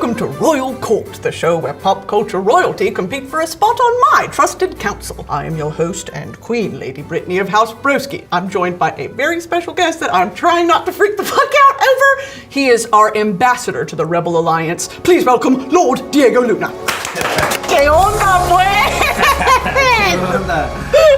welcome to Royal Court, the show where pop culture royalty compete for a spot on my trusted council. I am your host and queen, Lady Brittany of House Broski. I'm joined by a very special guest that I'm trying not to freak the fuck out over. He is our ambassador to the Rebel Alliance. Please welcome Lord Diego Luna. ¿Qué onda, pues?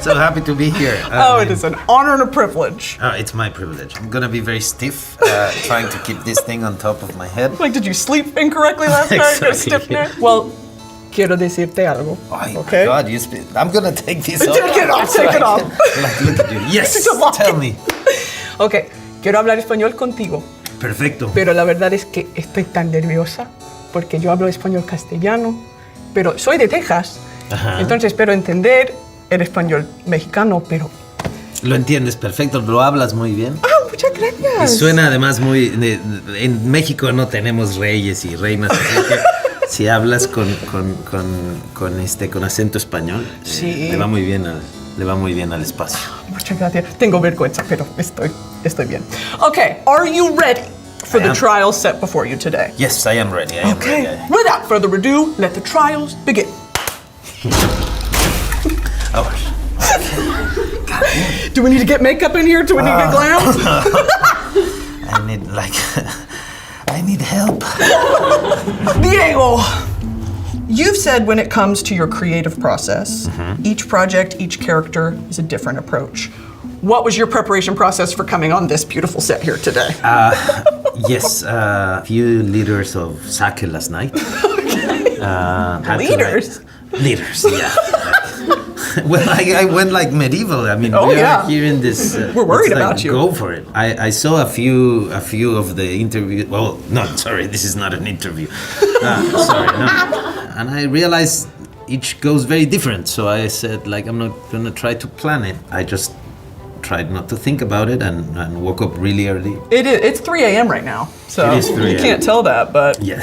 So happy to be here. It is an honor and a privilege. It's my privilege. I'm gonna be very stiff, trying to keep this thing on top of my head. Like, did you sleep incorrectly last night? Exactly. You're stiff neck? Well, quiero decirte algo. Oh Okay? my God, I'm gonna take this off. Take it off, take it off. Like, look at you. Yes, tell me. Ok, quiero hablar español contigo, Perfecto. pero la verdad es que estoy tan nerviosa porque yo hablo español castellano, pero soy de Texas, entonces espero entender el español mexicano, pero... Lo entiendes perfecto, lo hablas muy bien. Muchas gracias. Y suena además muy... en México no tenemos reyes y reinas, así que si hablas con acento español, Sí. le va muy bien al espacio. Muchas gracias. Tengo vergüenza, pero estoy bien. Okay, are you ready for the trial set before you today? Yes, I am ready. I am Okay, ready. without further ado, let the trials begin. Oh. Do we need to get makeup in here? Do we need to get glam? I need help. Diego, you've said when it comes to your creative process, each project, each character is a different approach. What was your preparation process for coming on this beautiful set here today? Yes, a few liters of sake last night. Liters? Liters, yeah. Well, I went like medieval. I mean, we are here in this. We're worried it's like, about you. Go for it. I saw a few of the interviews. Well, no, sorry, this is not an interview. Sorry, no. And I realized each goes very different. So I said, like, I'm not gonna try to plan it. I just tried not to think about it and woke up really early. It's 3 a.m. right now, so It is 3 you can't tell that, but Yeah.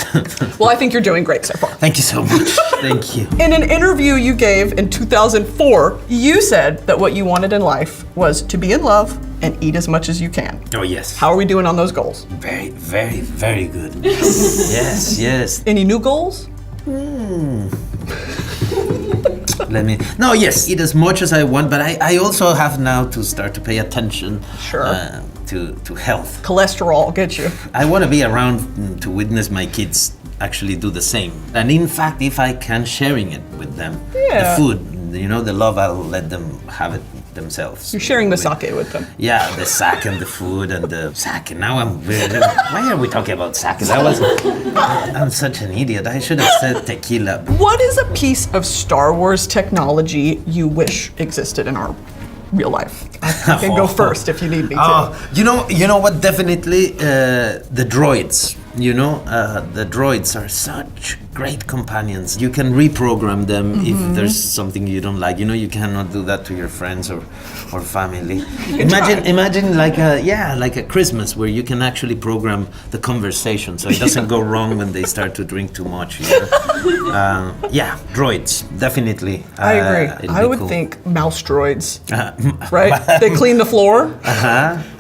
well, I think you're doing great so far. Thank you so much. Thank you. In an interview you gave in 2004, you said that what you wanted in life was to be in love and eat as much as you can. Oh, yes. How are we doing on those goals? Very, very, very good. Yes. Any new goals? Yes, eat as much as I want, but I also have now to start to pay attention to health. Cholesterol gets you. I want to be around to witness my kids actually do the same. And in fact, if I can, sharing it with them. Yeah. The food, the love, I'll let them have it themselves. You're sharing the sake with them. Yeah, the sake and the food and the sake. Now why are we talking about sake? I'm such an idiot. I should have said tequila. What is a piece of Star Wars technology you wish existed in our real life? I can go first if you need me to. You know what? Definitely the droids. The droids are such great companions. You can reprogram them if there's something you don't like. You cannot do that to your friends or family. Imagine like a Christmas where you can actually program the conversation so it doesn't go wrong when they start to drink too much. Droids, definitely. I agree. I would cool. think mouse droids, right? They clean the floor.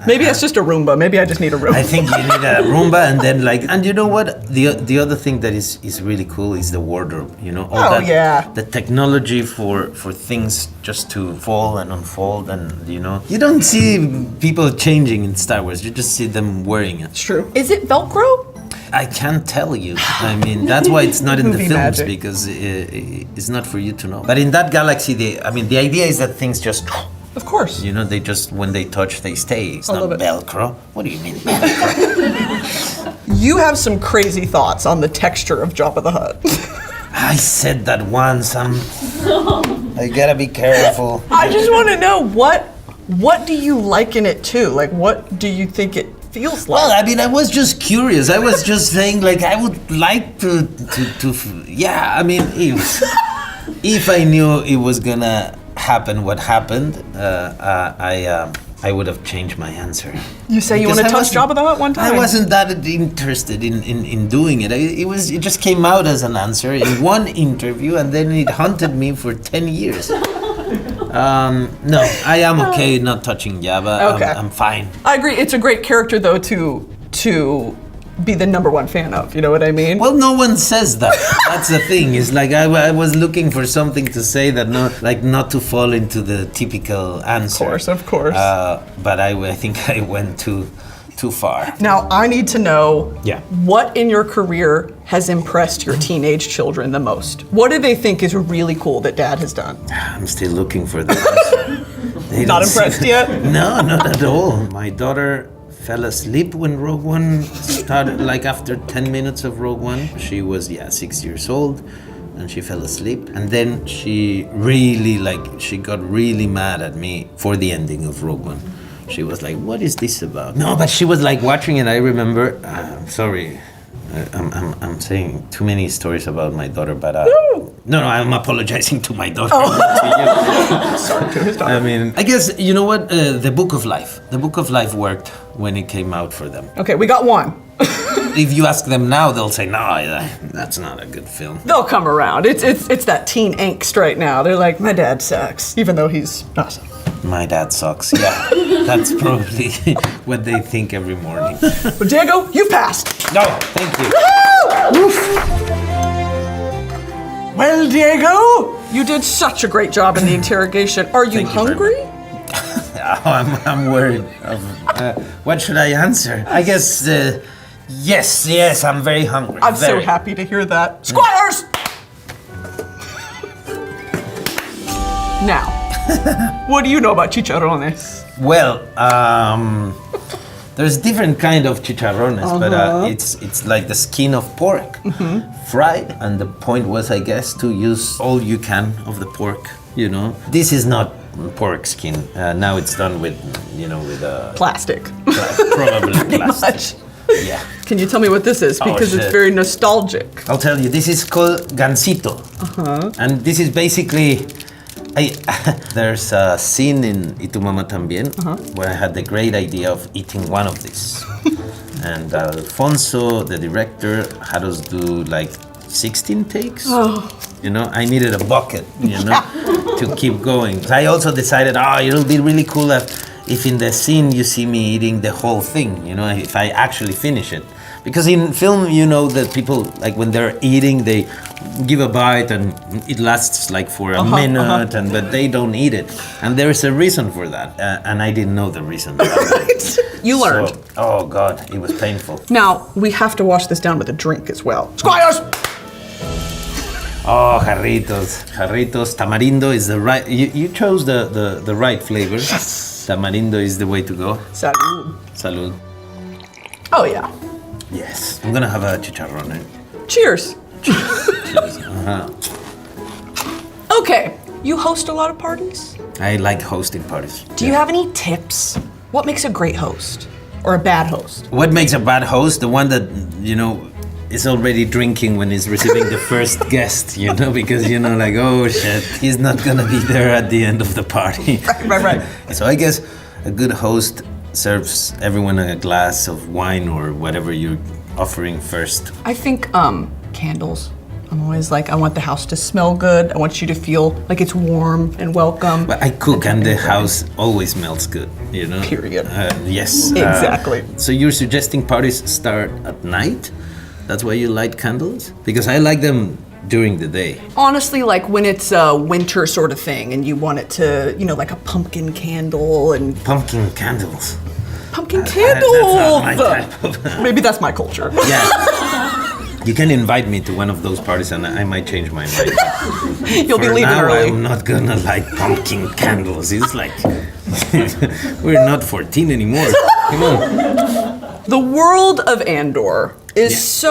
Maybe it's just a Roomba. Maybe I just need a Roomba. I think you need a Roomba, and then and you know what? The other thing that is really cool is the wardrobe. The technology for things just to fall and unfold, and you don't see people changing in Star Wars. You just see them wearing it. It's true. Is it Velcro? I can't tell you. I mean, that's why it's not in the Movie films magic. because it's not for you to know. But in that galaxy, the idea is that things just. Of course. They just, when they touch, they stay. It's I not love it. Velcro. What do you mean, Velcro? You have some crazy thoughts on the texture of Jabba the Hutt. I said that once. I gotta be careful. I just want to know what do you liken it to? Like, what do you think it feels like? Well, I mean, I was just curious. I was just saying, like, I would like to yeah. I mean, if I knew it was gonna happen, what happened, I would have changed my answer. You say you want to touch Jabba the Hutt one time? I wasn't that interested in doing it. It just came out as an answer in one interview, and then it haunted me for 10 years. No, I am okay not touching Jabba. Okay. I'm fine. I agree. It's a great character though to be the number one fan of. You know what I mean? Well, no one says that. That's the thing. It's like I was looking for something to say that not to fall into the typical answer. Of course. But I think I went too far. Now, I need to know Yeah. what in your career has impressed your teenage children the most? What do they think is really cool that Dad has done? I'm still looking for the answer. They Not don't impressed see- yet? No, not at all. My daughter fell asleep when Rogue One started, like after 10 minutes of Rogue One. She was, 6 years old, and she fell asleep. And then she got really mad at me for the ending of Rogue One. She was like, what is this about? No, but she was like watching it. I remember, I'm sorry, I'm saying too many stories about my daughter, but no, I'm apologizing to my daughter, not to you. Sorry to his daughter. I mean, I guess, you know what, the Book of Life. The Book of Life worked when it came out for them. Okay, we got one. If you ask them now, they'll say, no, that's not a good film. They'll come around. It's that teen angst right now. They're like, my dad sucks, even though he's awesome. My dad sucks, yeah. That's probably what they think every morning. But Diego, you passed. No, thank you. Well, Diego, you did such a great job in the interrogation. Are you Thank you very hungry? I'm worried. What should I answer? I guess, yes, I'm very hungry. I'm so very. happy to hear that. Squires! Now, what do you know about chicharrones? Well, there's different kind of chicharrones, but it's like the skin of pork, fried. And the point was, I guess, to use all you can of the pork, you know. This is not pork skin. Now it's done with Plastic. probably Pretty plastic. much. Yeah. Can you tell me what this is? Because it's shit. very nostalgic. I'll tell you, this is called gansito. And this is basically, there's a scene in Y Tu Mamá También where I had the great idea of eating one of these. And Alfonso, the director, had us do like 16 takes. You know, I needed a bucket, to keep going. I also decided, it'll be really cool if in the scene you see me eating the whole thing, if I actually finish it. Because in film, that people, like when they're eating, they give a bite and it lasts like for a minute, but they don't eat it. And there is a reason for that. And I didn't know the reason. You learned. So, oh God, it was painful. Now, we have to wash this down with a drink as well. Squires! Oh, jarritos. Tamarindo is the right, you chose the right flavor. Yes. Tamarindo is the way to go. Salud. Salud. Oh, yeah. Yes. I'm gonna have a chicharrón. Cheers. Cheers. Okay, you host a lot of parties? I like hosting parties. Do you have any tips? What makes a great host? Or a bad host? What makes a bad host? The one that, is already drinking when he's receiving the first guest, because, like, oh shit, he's not gonna be there at the end of the party. Right. So I guess a good host serves everyone a glass of wine or whatever you're offering first. I think, candles. I'm always like, I want the house to smell good. I want you to feel like it's warm and welcome. But I cook and the house always smells good, Period. Yes. Exactly. So you're suggesting parties start at night? That's why you light candles? Because I like them during the day. Honestly, like when it's a winter sort of thing and you want it to, like a pumpkin candle and... Pumpkin candles. Pumpkin That's candles! not my type of... Maybe that's my culture. Yeah. You can invite me to one of those parties and I might change my mind. You'll be For leaving now, early. I'm not gonna light pumpkin candles. It's like, we're not 14 anymore. Come on. The world of Andor is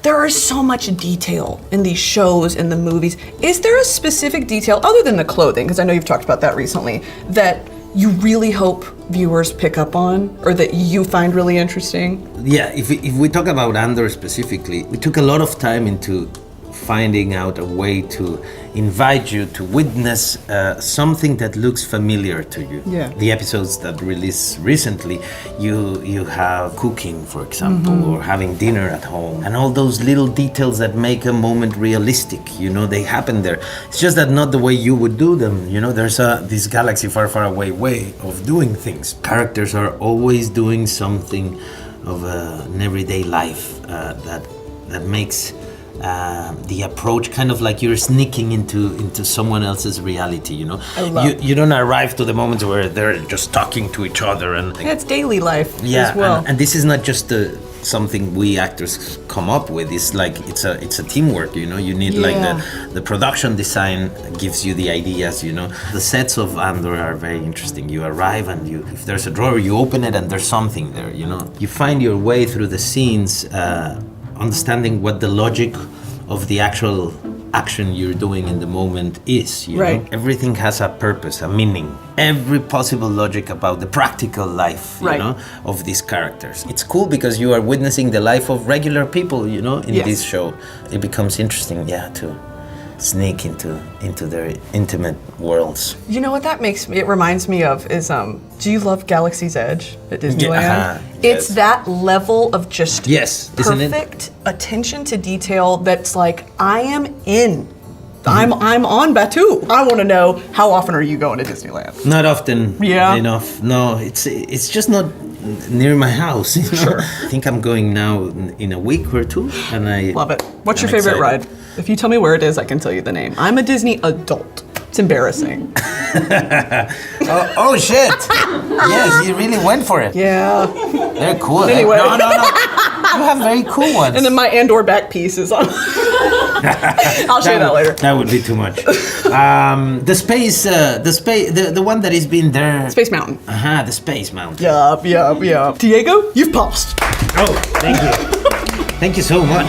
there is so much detail in these shows and the movies. Is there a specific detail, other than the clothing, because I know you've talked about that recently, that you really hope viewers pick up on or that you find really interesting? Yeah, if we talk about Andor specifically, we took a lot of time into finding out a way to invite you to witness something that looks familiar to you. Yeah. The episodes that released recently, you have cooking, for example, or having dinner at home, and all those little details that make a moment realistic. They happen there. It's just that not the way you would do them. There's this galaxy far, far away way of doing things. Characters are always doing something of an everyday life that makes the approach kind of like you're sneaking into someone else's reality, you know. You don't arrive to the moments where they're just talking to each other and it's daily life as well. And this is not just something we actors come up with. It's like it's a teamwork, you know. You need like the production design gives you the ideas, you know. The sets of Andor are very interesting. You arrive and if there's a drawer, you open it and there's something there, you know. You find your way through the scenes, understanding what the logic of the actual action you're doing in the moment is, you know? Everything has a purpose, a meaning. Every possible logic about the practical life, you know, of these characters. It's cool because you are witnessing the life of regular people, you know, in this show. It becomes interesting, to sneak into their intimate worlds. You know what that it reminds me of is, do you love Galaxy's Edge at Disneyland? It's that level of just perfect attention to detail that's like, I am in. I'm on Batuu. I want to know, how often are you going to Disneyland? Not often enough. No, it's just not near my house. You know? I think I'm going now in a week or two, and I love it. What's your favorite ride? If you tell me where it is, I can tell you the name. I'm a Disney adult. It's embarrassing. oh shit! Yes, you really went for it. Yeah. They're cool. Anyway. No. You have very cool ones. And then my Andor back piece is on. I'll show you that later. That would be too much. The one that has been there. Space Mountain. The Space Mountain. Yeah. Diego, you've passed. Oh, thank you. Thank you so much.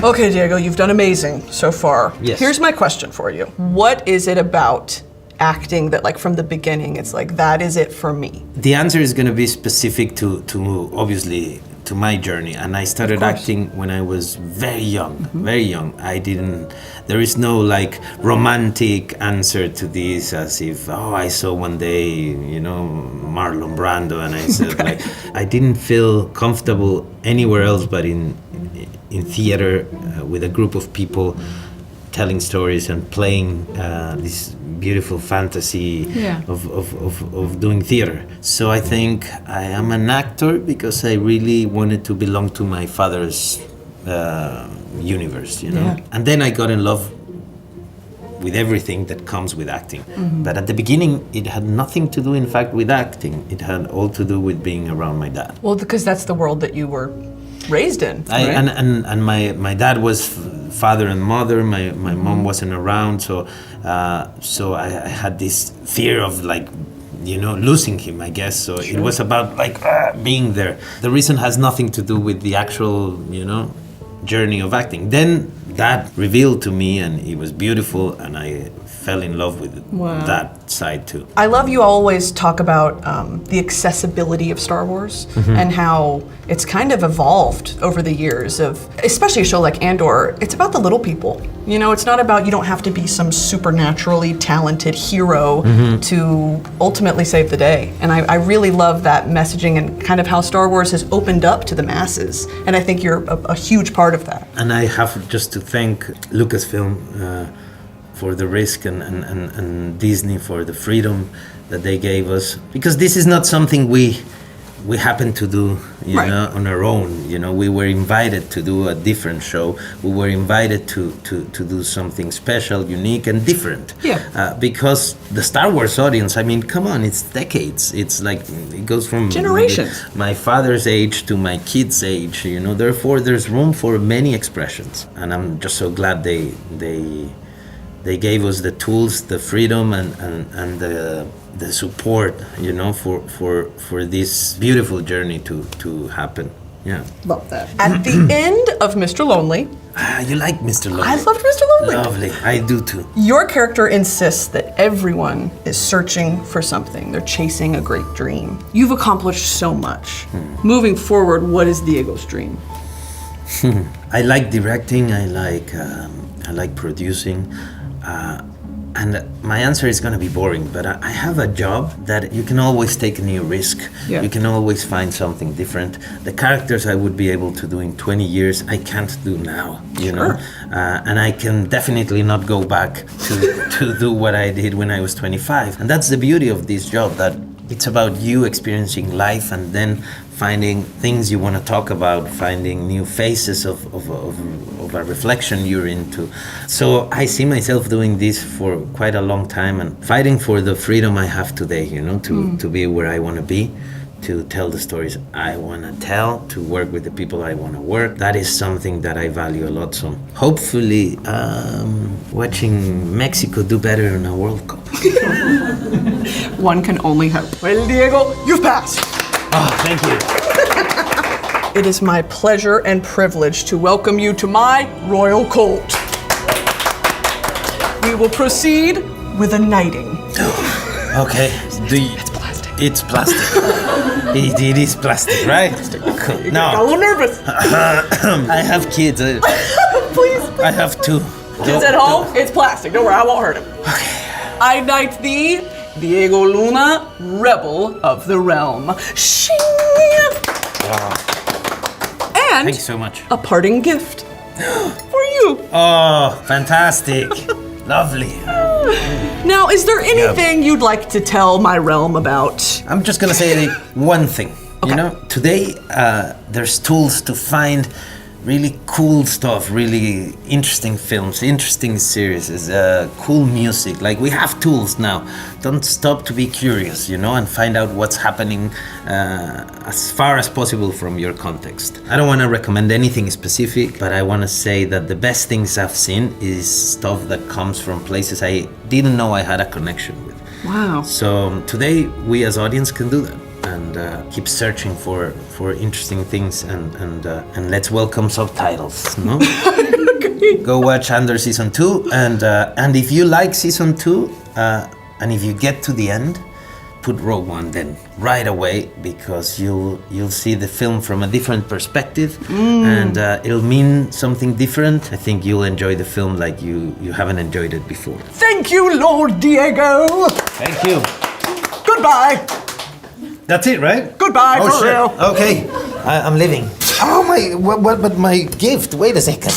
Okay, Diego, you've done amazing so far. Yes. Here's my question for you. What is it about acting that, like, from the beginning, it's like, that is it for me? The answer is going to be specific to obviously, to my journey. And I started acting when I was very young, very young. There is no, like, romantic answer to this as if, I saw one day, you know, Marlon Brando, and I said, like, I didn't feel comfortable anywhere else but in theater with a group of people telling stories and playing this beautiful fantasy of doing theater. So I think I am an actor because I really wanted to belong to my father's universe, you know. And then I got in love with everything that comes with acting. But at the beginning, it had nothing to do, in fact, with acting. It had all to do with being around my dad. Well, because that's the world that you were raised in, right? And my dad was father and mother. My mom wasn't around, so I had this fear of, like, you know, losing him, I guess. So it was about, like, being there. The reason has nothing to do with the actual, you know, journey of acting. Then that revealed to me, and it was beautiful, and I fell in love with that side too. I love you always talk about the accessibility of Star Wars and how it's kind of evolved over the years of, especially a show like Andor, it's about the little people. You know, it's not about, you don't have to be some supernaturally talented hero to ultimately save the day. And I really love that messaging and kind of how Star Wars has opened up to the masses. And I think you're a huge part of that. And I have just to thank Lucasfilm for the risk and Disney for the freedom that they gave us, because this is not something we happened to do, you know, on our own. You know, we were invited to do a different show. We were invited to do something special, unique, and different. Because the Star Wars audience, I mean, come on, it's decades. It's like, it goes from generations. My father's age to my kids' age. You know, therefore there's room for many expressions, and I'm just so glad they gave us the tools, the freedom, and the support, you know, for this beautiful journey to happen. Yeah. Love that. At the end of Mr. Lonely. You like Mr. Lonely? I loved Mr. Lonely. Lovely. I do too. Your character insists that everyone is searching for something. They're chasing a great dream. You've accomplished so much. Moving forward, what is Diego's dream? I like directing. I like producing. And my answer is going to be boring, but I have a job that you can always take a new risk. You can always find something different. The characters I would be able to do in 20 years, I can't do now, you know? And I can definitely not go back to do what I did when I was 25. And that's the beauty of this job, that It's about you experiencing life and then finding things you want to talk about, finding new faces of a reflection you're into. So I see myself doing this for quite a long time and fighting for the freedom I have today, you know, to be where I want to be, to tell the stories I want to tell, to work with the people I want to work. That is something that I value a lot. So hopefully watching Mexico do better in a World Cup. One can only hope. Well, Diego, you've passed. Oh, thank you. It is my pleasure and privilege to welcome you to my royal court. We will proceed with a knighting. Okay. It's plastic. It is plastic, right? I'm a No, little nervous. I have kids. Please. I have two. Kids at home, it's plastic. Don't worry, I won't hurt him. I knight thee, Diego Luna, rebel of the realm. Shing! And Thanks so much. a parting gift for you. Oh, fantastic. Lovely. Now, is there anything you'd like to tell my realm about? I'm just gonna say one thing. Okay. You know, today there's tools to find really cool stuff, really interesting films, interesting series, cool music. Like, we have tools now. Don't stop to be curious, you know, and find out what's happening as far as possible from your context. I don't want to recommend anything specific, but I want to say that the best things I've seen is stuff that comes from places I didn't know I had a connection with. Wow. So today we as audience can do that and keep searching for interesting things and let's welcome subtitles. No? Go watch Under Season 2 and if you like Season 2 and if you get to the end, put Rogue One then right away, because you'll see the film from a different perspective and it'll mean something different. I think you'll enjoy the film like you haven't enjoyed it before. Thank you, Lord Diego. Thank you. Goodbye. That's it, right? Goodbye, for real. Okay, I'm leaving. Oh my! What? But my gift. Wait a second.